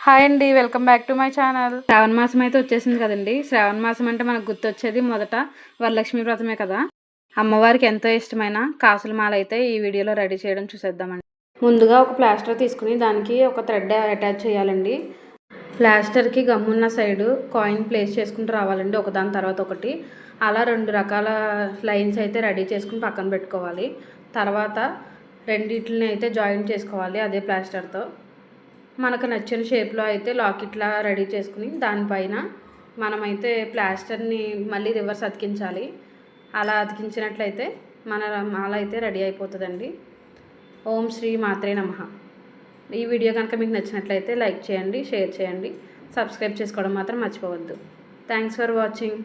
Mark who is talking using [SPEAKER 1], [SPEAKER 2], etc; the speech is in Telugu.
[SPEAKER 1] హాయ్ అండి, welcome back to my channel. శ్రావణ మాసం అయితే వచ్చేసింది కదండి. శ్రావణ మాసం అంటే మనకు గుర్తొచ్చేది మొదట వరలక్ష్మి వ్రతమే కదా. అమ్మవారికి ఎంతో ఇష్టమైన కాసుల మాల అయితే ఈ వీడియోలో రెడీ చేయడం చూసేద్దామండి. ముందుగా ఒక ప్లాస్టర్ తీసుకుని దానికి ఒక థ్రెడ్ అటాచ్ చేయాలండి. ప్లాస్టర్కి గమ్మున్న సైడు కాయిన్ ప్లేస్ చేసుకుంటూ రావాలండి, ఒకదాని తర్వాత ఒకటి. అలా 2 రకాల లైన్స్ అయితే రెడీ చేసుకుని పక్కన పెట్టుకోవాలి. తర్వాత రెండిటిని అయితే జాయింట్ చేసుకోవాలి అదే ప్లాస్టర్తో. మనకు నచ్చిన షేప్లో అయితే లాకెట్లా రెడీ చేసుకుని దానిపైన మనమైతే ప్లాస్టర్ని మళ్ళీ రివర్స్ అతికించాలి. అలా అతికించినట్లయితే మన మాల అయితే రెడీ అయిపోతుందండి. ఓం శ్రీ మాత్రే నమః. ఈ వీడియో కనుక మీకు నచ్చినట్లయితే లైక్ చేయండి, షేర్ చేయండి, సబ్స్క్రైబ్ చేసుకోవడం మాత్రం మర్చిపోవద్దు. Thanks for watching.